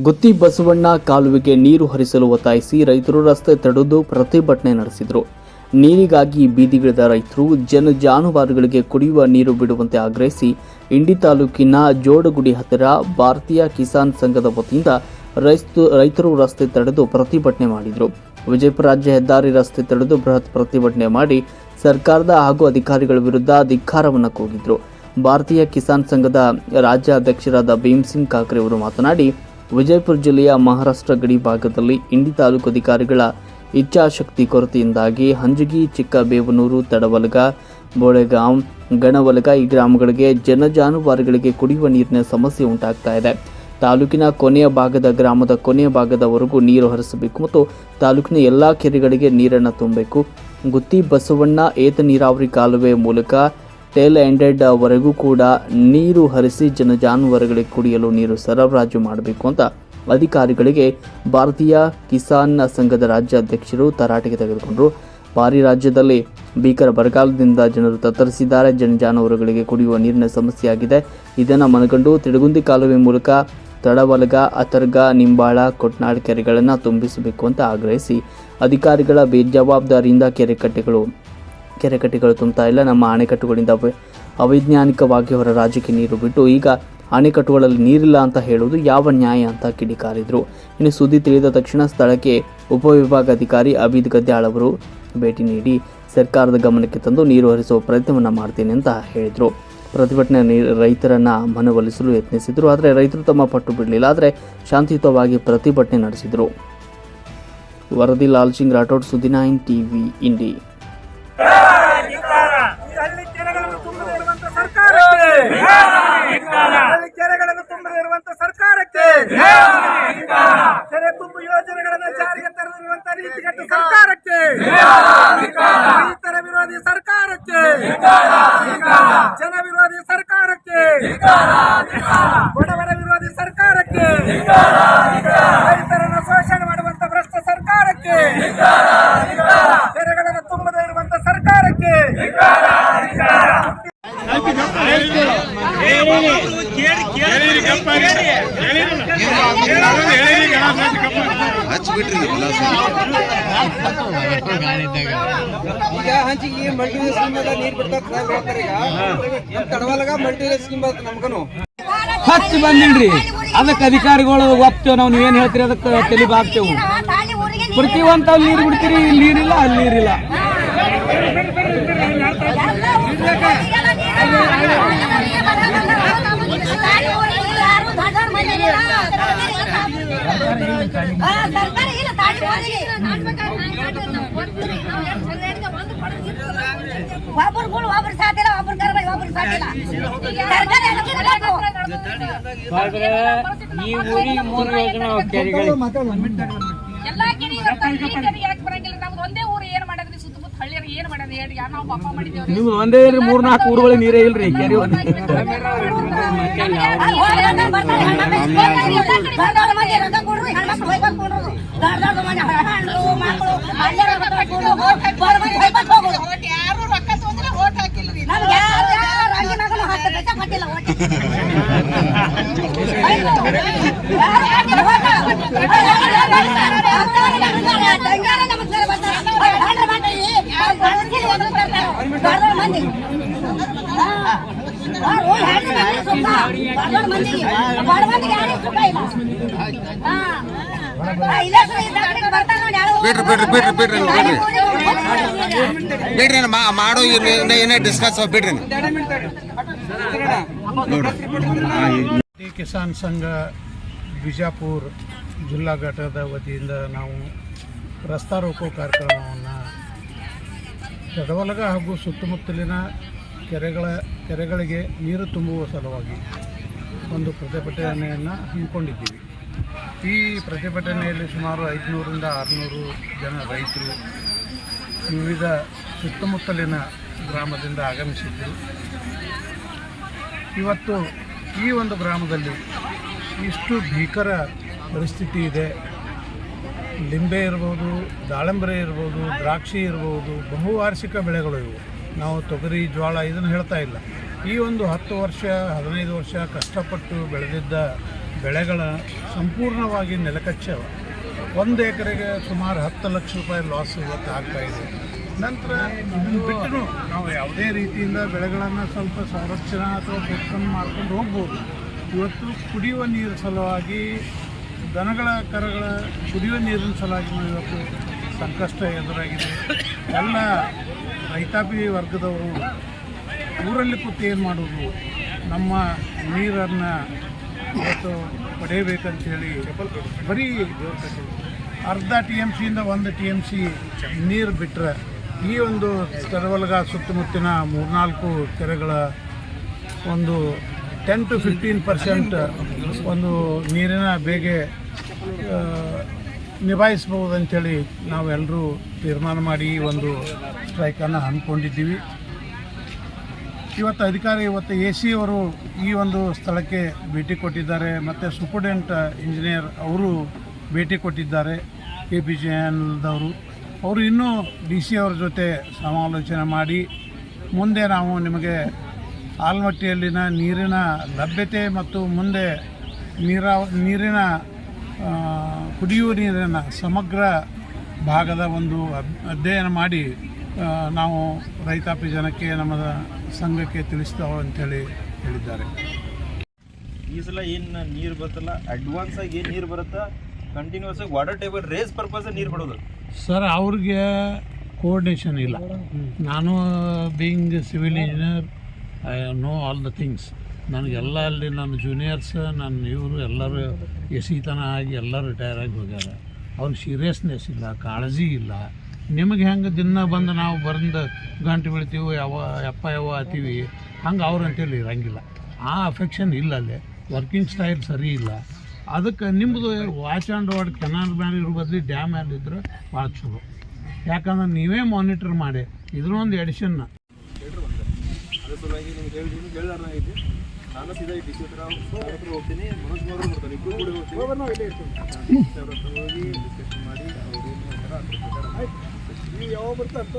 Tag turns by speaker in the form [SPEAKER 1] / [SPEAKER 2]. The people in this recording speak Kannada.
[SPEAKER 1] ಗುತ್ತಿ ಬಸವಣ್ಣ ಕಾಲುವೆಗೆ ನೀರು ಹರಿಸಲು ಒತ್ತಾಯಿಸಿ ರೈತರು ರಸ್ತೆ ತಡೆದು ಪ್ರತಿಭಟನೆ ನಡೆಸಿದರು. ನೀರಿಗಾಗಿ ಬೀದಿಗಿಳಿದ ರೈತರು ಜಾನುವಾರುಗಳಿಗೆ ಕುಡಿಯುವ ನೀರು ಬಿಡುವಂತೆ ಆಗ್ರಹಿಸಿ ಇಂಡಿ ತಾಲೂಕಿನ ಜೋಡಗುಡಿ ಹತ್ತಿರ ಭಾರತೀಯ ಕಿಸಾನ್ ಸಂಘದ ವತಿಯಿಂದ ರೈತರು ರಸ್ತೆ ತಡೆದು ಪ್ರತಿಭಟನೆ ಮಾಡಿದರು. ವಿಜಯಪುರ ರಾಜ್ಯ ಹೆದ್ದಾರಿ ರಸ್ತೆ ತಡೆದು ಬೃಹತ್ ಪ್ರತಿಭಟನೆ ಮಾಡಿ ಸರ್ಕಾರದ ಹಾಗೂ ಅಧಿಕಾರಿಗಳ ವಿರುದ್ಧ ಧಿಕ್ಕಾರವನ್ನು ಕೂಗಿದರು. ಭಾರತೀಯ ಕಿಸಾನ್ ಸಂಘದ ರಾಜ್ಯ ಅಧ್ಯಕ್ಷರಾದ ಭೀಮಸಿಂಗ್ ಕಾಕ್ರೆ ಅವರು ಮಾತನಾಡಿ, ವಿಜಯಪುರ ಜಿಲ್ಲೆಯ ಮಹಾರಾಷ್ಟ್ರ ಗಡಿ ಭಾಗದಲ್ಲಿ ಇಂಡಿ ತಾಲೂಕು ಅಧಿಕಾರಿಗಳ ಇಚ್ಛಾಶಕ್ತಿ ಕೊರತೆಯಿಂದಾಗಿ ಹಂಜಗಿ, ಚಿಕ್ಕಬೇವನೂರು, ತಡವಲಗ, ಬೋಳೆಗಾಂವ್, ಗಣವಲಗ ಈ ಗ್ರಾಮಗಳಿಗೆ ಜಾನುವಾರುಗಳಿಗೆ ಕುಡಿಯುವ ನೀರಿನ ಸಮಸ್ಯೆ ಉಂಟಾಗ್ತಾ ಇದೆ. ತಾಲೂಕಿನ ಕೊನೆಯ ಭಾಗದ ಗ್ರಾಮದ ಕೊನೆಯ ಭಾಗದವರೆಗೂ ನೀರು ಹರಿಸಬೇಕು ಮತ್ತು ತಾಲೂಕಿನ ಎಲ್ಲ ಕೆರೆಗಳಿಗೆ ನೀರನ್ನು ತುಂಬಬೇಕು. ಗುತ್ತಿ ಬಸವಣ್ಣ ಏತ ನೀರಾವರಿ ಕಾಲುವೆ ಮೂಲಕ ಟೇಲ್ ಎಂಡೆಡ್ ವರೆಗೂ ಕೂಡ ನೀರು ಹರಿಸಿ ಜಾನುವಾರುಗಳಿಗೆ ಕುಡಿಯಲು ನೀರು ಸರಬರಾಜು ಮಾಡಬೇಕು ಅಂತ ಅಧಿಕಾರಿಗಳಿಗೆ ಭಾರತೀಯ ಕಿಸಾನ್ ಸಂಘದ ರಾಜ್ಯ ಅಧ್ಯಕ್ಷರು ತರಾಟೆಗೆ ತೆಗೆದುಕೊಂಡರು. ಭಾರಿ ರಾಜ್ಯದಲ್ಲಿ ಭೀಕರ ಬರಗಾಲದಿಂದ ಜನರು ತತ್ತರಿಸಿದ್ದಾರೆ. ಜಾನುವಾರುಗಳಿಗೆ ಕುಡಿಯುವ ನೀರಿನ ಸಮಸ್ಯೆಯಾಗಿದೆ. ಇದನ್ನು ಮನಗಂಡು ತಿಡಗುಂದಿ ಕಾಲುವೆ ಮೂಲಕ ತಡವಲಗ, ಅತರ್ಗ, ನಿಂಬಾಳ, ಕೊಟ್ನಾಡ್ ಕೆರೆಗಳನ್ನು ತುಂಬಿಸಬೇಕು ಅಂತ ಆಗ್ರಹಿಸಿ ಅಧಿಕಾರಿಗಳ ಬೇಜವಾಬ್ದಾರಿಯಿಂದ ಕೆರೆಕಟ್ಟೆಗಳು ತುಂಬುತ್ತಾ ಇಲ್ಲ. ನಮ್ಮ ಅಣೆಕಟ್ಟುಗಳಿಂದ ಅವೈಜ್ಞಾನಿಕವಾಗಿ ಹೊರ ರಾಜ್ಯಕ್ಕೆ ನೀರು ಬಿಟ್ಟು ಈಗ ಅಣೆಕಟ್ಟುಗಳಲ್ಲಿ ನೀರಿಲ್ಲ ಅಂತ ಹೇಳುವುದು ಯಾವ ನ್ಯಾಯ ಅಂತ ಕಿಡಿಕಾರಿದರು. ಇನ್ನು ಸುದ್ದಿ ತಿಳಿದ ತಕ್ಷಣ ಸ್ಥಳಕ್ಕೆ ಉಪವಿಭಾಗಾಧಿಕಾರಿ ಅಬೀದ್ ಗದ್ಯಾಳ್ ಅವರು ಭೇಟಿ ನೀಡಿ ಸರ್ಕಾರದ ಗಮನಕ್ಕೆ ತಂದು ನೀರು ಹರಿಸುವ ಪ್ರಯತ್ನವನ್ನು ಮಾಡ್ತೇನೆ ಅಂತ ಹೇಳಿದರು. ಪ್ರತಿಭಟನೆ ರೈತರನ್ನು ಮನವೊಲಿಸಲು ಯತ್ನಿಸಿದರು. ಆದರೆ ರೈತರು ತಮ್ಮ ಪಟ್ಟು ಬಿಡಲಿಲ್ಲ. ಆದರೆ ಶಾಂತಿಯುತವಾಗಿ ಪ್ರತಿಭಟನೆ ನಡೆಸಿದರು. ವರದಿ ಲಾಲ್ ಸಿಂಗ್ ರಾಠೋಡ್, ಸುದ್ದಿ 9 ಟಿವಿ, ಇಂಡಿ.
[SPEAKER 2] ಕೆರೆಗಳನ್ನು ತುಂಬದಿರುವಂತಹ ಸರ್ಕಾರಕ್ಕೆ, ಕೆರೆ ತುಂಬು ಯೋಜನೆಗಳನ್ನು ಜಾರಿಗೆ ತರದಿರುವಂತಹ ನೀತಿಗಟ್ಟ ಸರ್ಕಾರಕ್ಕೆ, ರೈತರ ವಿರೋಧಿ ಸರ್ಕಾರಕ್ಕೆ, ಜನ ವಿರೋಧಿ ಸರ್ಕಾರಕ್ಕೆ, ಬಡವರ ವಿರೋಧಿ ಸರ್ಕಾರಕ್ಕೆ, ರೈತರನ್ನು ಶೋಷಣೆ ಮಾಡುವಂತಹ ಭ್ರಷ್ಟ ಸರ್ಕಾರಕ್ಕೆ, ಕೆರೆಗಳನ್ನು ತುಂಬದೇ ಇರುವಂತಹ ಸರ್ಕಾರಕ್ಕೆ
[SPEAKER 3] ಈಗ ಹಂಚಿಗೆ ಮಲ್ಟಿವೇರಿಯಸ್ ಸ್ಕೀಮ್ ನೀರು ಬಿಡ್ತಾರೆ. ಈಗ ತಡವಲಗ ಮಲ್ಟಿವೇರಿಯಸ್ ಸ್ಕೀಮ್ ನಮ್ಗನು ಹಚ್ಚಿ ಬಂದಿಲ್ರಿ. ಅದಕ್ಕೆ ಅಧಿಕಾರಿಗಳು ಒಪ್ತೇವೆ ನಾವು. ನೀವೇನು ಹೇಳ್ತೀರಿ ಅದಕ್ಕೆ ತಲೆ ಬಾಗ್ತೇವೆ. ಪ್ರತಿಯೊಂದು ನೀರು ಬಿಡ್ತೀರಿ, ಇಲ್ಲಿ ನೀರಿಲ್ಲ, ಅಲ್ಲಿ ನೀರಿಲ್ಲ.
[SPEAKER 4] ಈ ಊರಿಗೆ 3 ಯೋಜನೆ ಕೆರೆಗಳು
[SPEAKER 5] ಎಲ್ಲಾ ಕೆರೆ ಯಾಕೆ ಬರಂಗಿಲ್ಲ? ನಮ್ದು ಒಂದೇ ಊರು ಏನ್ ಮಾಡದ್ರಿ? ಸುತ್ತಮುತ್ತ ಹಳ್ಳಿಯರು ಏನ್ ಮಾಡದ್ರಿ? ಯಾರು ನಾವು ಪಾಪ ಮಾಡಿದೇವ್ರಿ?
[SPEAKER 3] ನಿಮ್ದು ಒಂದೇ 3-4 ಊರುಗಳಿಗೆ ನೀರೇ ಇಲ್ರಿ. ಕೆರೆ
[SPEAKER 5] ಯಾರು ರೊಕ್ಕ ತೊಂದ್ರೆ ಓಟ್ ಹಾಕಿಲ್ರಿ.
[SPEAKER 6] ಬಿಡ್ರಿ ಮಾಡೋ ಏನೇ ಡಿಸ್ಕಸ್ ಬಿಡ್ರಿ.
[SPEAKER 7] ಕಿಸಾನ್ ಸಂಘ ಬಿಜಾಪುರ ಜಿಲ್ಲಾ ಘಟಕದ ವತಿಯಿಂದ ನಾವು ರಸ್ತಾ ರೋಕೋ ಕಾರ್ಯಕ್ರಮವನ್ನು ತಡವಲಗ ಹಾಗೂ ಸುತ್ತಮುತ್ತಲಿನ ಕೆರೆಗಳಿಗೆ ನೀರು ತುಂಬುವ ಸಲುವಾಗಿ ಒಂದು ಪ್ರತಿಭಟನೆಯನ್ನು ಹಮ್ಮಿಕೊಂಡಿದ್ದೀವಿ. ಈ ಪ್ರತಿಭಟನೆಯಲ್ಲಿ ಸುಮಾರು 500ರಿಂದ 600 ಜನ ರೈತರು ವಿವಿಧ ಸುತ್ತಮುತ್ತಲಿನ ಗ್ರಾಮದಿಂದ ಆಗಮಿಸಿದ್ದರು. ಇವತ್ತು ಈ ಒಂದು ಗ್ರಾಮದಲ್ಲಿ ಇಷ್ಟು ಭೀಕರ ಪರಿಸ್ಥಿತಿ ಇದೆ. ಲಿಂಬೆ ಇರ್ಬೋದು, ದಾಳಿಂಬರೆ ಇರ್ಬೋದು, ದ್ರಾಕ್ಷಿ ಇರ್ಬೋದು, ಬಹುವಾರ್ಷಿಕ ಬೆಳೆಗಳು ಇವು. ನಾವು ತೊಗರಿ, ಜೋಳ ಇದನ್ನು ಹೇಳ್ತಾ ಇಲ್ಲ. ಈ ಒಂದು 10 ವರ್ಷ 15 ವರ್ಷ ಕಷ್ಟಪಟ್ಟು ಬೆಳೆದಿದ್ದ ಬೆಳೆಗಳ ಸಂಪೂರ್ಣವಾಗಿ ನೆಲಕಚ್ಚವ. 1 ಎಕರೆಗೆ ಸುಮಾರು 10 ಲಕ್ಷ ರೂಪಾಯಿ ಲಾಸ್ ಇವತ್ತು ಆಗ್ತಾಯಿದೆ. ನಂತರ ಇದನ್ನು ಬಿಟ್ಟರೂ ನಾವು ಯಾವುದೇ ರೀತಿಯಿಂದ ಬೆಳೆಗಳನ್ನು ಸ್ವಲ್ಪ ಸಂರಕ್ಷಣಾ ಅಥವಾ ಪೋಷಣೆ ಮಾಡ್ಕೊಂಡು ಹೋಗ್ಬೋದು. ಇವತ್ತು ಕುಡಿಯುವ ನೀರು ಸಲುವಾಗಿ ದನಗಳ ಕರುಗಳ ಕುಡಿಯುವ ನೀರಿನ ಸಲುವಾಗಿ ಇವತ್ತು ಸಂಕಷ್ಟ ಎದುರಾಗಿದೆ. ಎಲ್ಲ ರೈತಾಪಿ ವರ್ಗದವರು ಊರಲ್ಲಿ ಕೂತು ಏನು ಮಾಡೋದು, ನಮ್ಮ ನೀರನ್ನು ಇವತ್ತು ಪಡೆಯಬೇಕಂತೇಳಿ ಬರೀ ಅರ್ಧ TMCಯಿಂದ 1 TMC ನೀರು ಬಿಟ್ಟರೆ ಈ ಒಂದು ಕರವಲಗ ಸುತ್ತಮುತ್ತಿನ 3-4 ಕೆರೆಗಳ ಒಂದು 10 to 15% ಒಂದು ನೀರಿನ ಬೇಗೆ ನಿಭಾಯಿಸ್ಬೋದು ಅಂಥೇಳಿ ನಾವೆಲ್ಲರೂ ತೀರ್ಮಾನ ಮಾಡಿ ಈ ಒಂದು ಸ್ಟ್ರೈಕನ್ನು ಹಮ್ಮಿಕೊಂಡಿದ್ದೀವಿ. ಇವತ್ತು AC ಅವರು ಈ ಒಂದು ಸ್ಥಳಕ್ಕೆ ಭೇಟಿ ಕೊಟ್ಟಿದ್ದಾರೆ ಮತ್ತು ಸೂಪರ್ಡೆಂಟ್ ಇಂಜಿನಿಯರ್ ಅವರು ಭೇಟಿ ಕೊಟ್ಟಿದ್ದಾರೆ. KPJNದವರು ಅವರು ಇನ್ನೂ DC ಅವ್ರ ಜೊತೆ ಸಮಾಲೋಚನೆ ಮಾಡಿ ಮುಂದೆ ನಾವು ನಿಮಗೆ ಆಲ್ಮಟ್ಟಿಯಲ್ಲಿನ ನೀರಿನ ಲಭ್ಯತೆ ಮತ್ತು ಮುಂದೆ ನೀರಿನ ಕುಡಿಯುವ ನೀರಿನ ಸಮಗ್ರ ಭಾಗದ ಒಂದು ಅಧ್ಯಯನ ಮಾಡಿ ನಾವು ರೈತಾಪಿ ಜನಕ್ಕೆ ನಮ್ಮ ಸಂಘಕ್ಕೆ ತಿಳಿಸ್ತೇವೆ ಅಂಥೇಳಿ ಹೇಳಿದ್ದಾರೆ.
[SPEAKER 8] ಈ ಸಲ ಏನು ನೀರು ಬರ್ತಲ್ಲ, ಅಡ್ವಾನ್ಸ್ ಆಗಿ ಏನು ನೀರು ಬರುತ್ತಾ ಕಂಟಿನ್ಯೂಸ್ ಆಗಿ ವಾಟರ್ ಟೇಬಲ್ ರೇಸ್ ಪರ್ಪಸ್ ನೀರು ಬಿಡೋದು
[SPEAKER 7] ಸರ್. ಅವ್ರಿಗೆ ಕೋಆರ್ಡಿನೇಷನ್ ಇಲ್ಲ. ನಾನು being civil engineer I know all the things. ನನಗೆಲ್ಲ ಅಲ್ಲಿ ನನ್ನ ಜೂನಿಯರ್ಸ್ ಇವರು ಎಲ್ಲರೂ ಎಸಿತನ ಆಗಿ ಎಲ್ಲರೂ ರಿಟೈರ್ ಆಗಿ ಹೋಗ್ಯಾರ. ಅವ್ರಿಗೆ ಸೀರಿಯಸ್ನೆಸ್ ಇಲ್ಲ, ಕಾಳಜಿ ಇಲ್ಲ. ನಿಮಗೆ ಹೆಂಗೆ ದಿನ ಬಂದು ನಾವು ಬಂದು ಗಂಟು ಬೀಳ್ತೀವಿ, ಯಾವ ಆತೀವಿ, ಹಂಗೆ ಅವ್ರಂತೇಳಿ ಇರಂಗಿಲ್ಲ. ಆ ಅಫೆಕ್ಷನ್ ಇಲ್ಲ ಅಲ್ಲಿ. ವರ್ಕಿಂಗ್ ಸ್ಟೈಲ್ ಸರಿ ಇಲ್ಲ. ಅದಕ್ಕೆ ನಿಮ್ಮದು ವಾಚ್ ಆ್ಯಂಡ್ ವಾರ್ಡ್ ಕೆನಾಲ್ ಮ್ಯಾಲೆ ಇರೋ ಬದಲು ಡ್ಯಾಮ್ ಮ್ಯಾಲೆ ಇದ್ರೆ ಭಾಳ ಚಲೋ. ಯಾಕಂದ್ರೆ ನೀವೇ ಮಾನಿಟರ್ ಮಾಡಿ ಇದ್ರೊಂದು ಎಡಿಷನ್ನ.
[SPEAKER 8] ಅದ್ರ ಸಲುವಾಗಿ ನಿಮ್ಗೆ ಹೇಳಾರಾಗೈತಿ. ನಾನು ಸೀದಾ ಈ DC ಹತ್ರ ಹೋಗ್ತೀನಿ, ಮನೋಜ್ ಕುಮಾರ್ ಬರ್ತಾರೆ, ಇಬ್ಬರು ಕೂಡ ಹೋಗ್ತೀನಿ. ಅವ್ರ ಹತ್ರ ಹೋಗಿ ಡಿಸ್ಕಷನ್ ಮಾಡಿ ಅವ್ರು ಏನು ಹೇಳ್ತಾರೆ ಅದ್ರ ಪ್ರಕಾರ
[SPEAKER 2] ನೀವು ಯಾವಾಗ ಬರ್ತಾ ಅಂತ